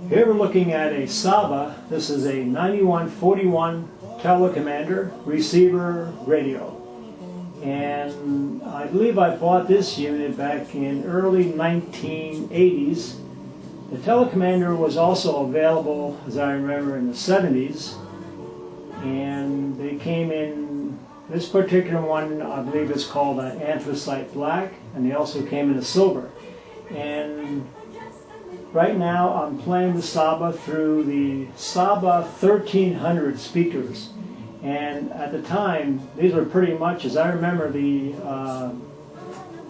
Here we're looking at a Saba. This is a 9141 Telecommander receiver radio. And I believe I bought this unit back in early 1980s. The Telecommander was also available, as I remember, in the 70s. And they came in, this particular one I believe is called an anthracite black, and they also came in a silver. And right now I'm playing the Saba through the Saba 1300 speakers. And at the time, these were pretty much, as I remember,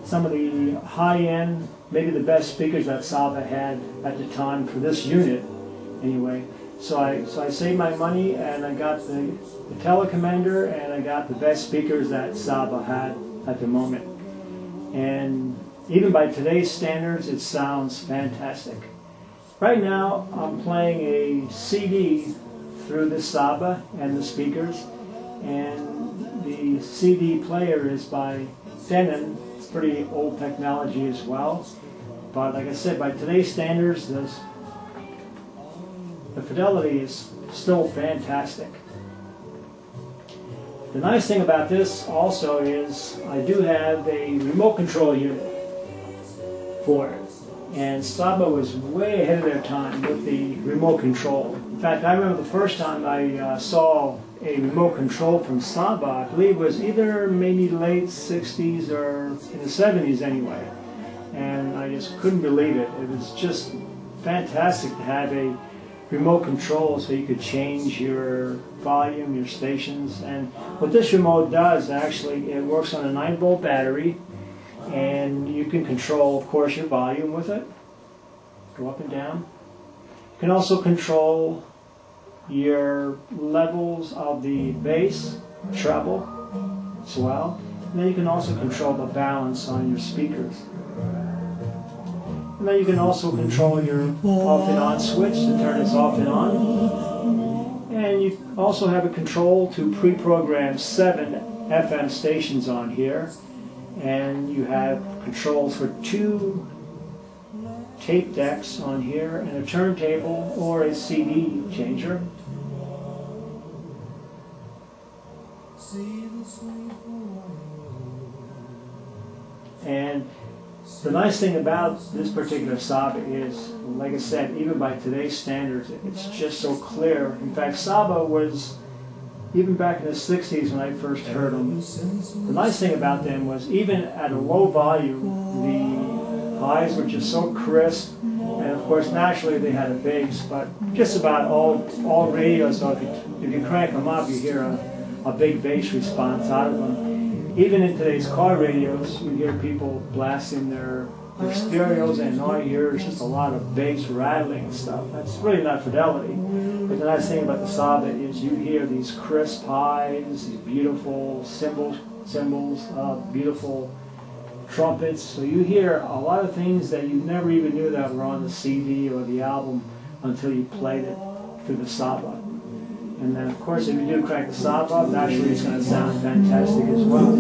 some of the high-end, maybe the best speakers that Saba had at the time for this unit, anyway. So I saved my money and I got the Telecommander, and I got the best speakers that Saba had at the moment. And even by today's standards, it sounds fantastic. Right now, I'm playing a CD through the Saba and the speakers, and the CD player is by Denon. It's pretty old technology as well, but like I said, by today's standards, the fidelity is still fantastic. The nice thing about this also is I do have a remote control unit for it. And Saba was way ahead of their time with the remote control. In fact, I remember the first time I saw a remote control from Saba, I believe it was either maybe late 60s or in the 70s anyway. And I just couldn't believe it. It was just fantastic to have a remote control so you could change your volume, your stations. And what this remote does, actually, it works on a 9-volt battery. And you can control, of course, your volume with it. Go up and down. You can also control your levels of the bass, treble, as well. And then you can also control the balance on your speakers. And then you can also control your off and on switch to turn this off and on. And you also have a control to pre-program 7 FM stations on here. And you have controls for 2 tape decks on here, and a turntable or a CD changer. And the nice thing about this particular Saba is, like I said, even by today's standards, it's just so clear. In fact, Saba was, even back in the 60s when I first heard them, the nice thing about them was even at a low volume, the highs were just so crisp, and of course naturally they had a bass, but just about all radios, so if you crank them up, you hear a big bass response out of them. Even in today's car radios, you hear people blasting their stereos, and all you hear is just a lot of bass rattling and stuff. That's really not fidelity. But the nice thing about the Saba is you hear these crisp highs, these beautiful cymbals, beautiful trumpets. So you hear a lot of things that you never even knew that were on the CD or the album until you played it through the Saba. And then, of course, if you do crank the Saba up, naturally it's going to sound fantastic as well.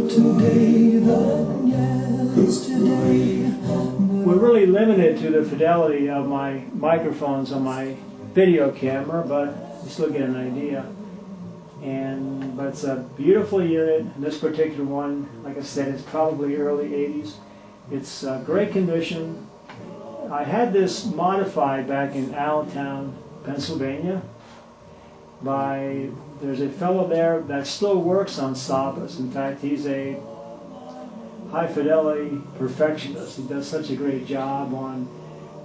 We're really limited to the fidelity of my microphones on my video camera, but you still get an idea. But it's a beautiful unit. This particular one, like I said, is probably early 80s. It's great condition. I had this modified back in Allentown, Pennsylvania. There's a fellow there that still works on Sabas. In fact, he's a high fidelity perfectionist. He does such a great job on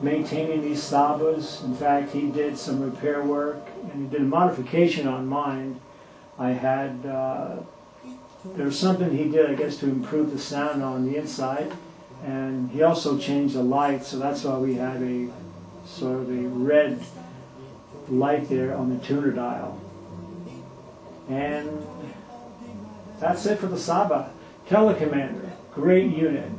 maintaining these Sabas. In fact, he did some repair work and he did a modification on mine. I had, there's something he did, I guess, to improve the sound on the inside, and he also changed the light, so that's why we had a sort of a red light there on the tuner dial. And that's it for the Saba Telecommander. Great unit.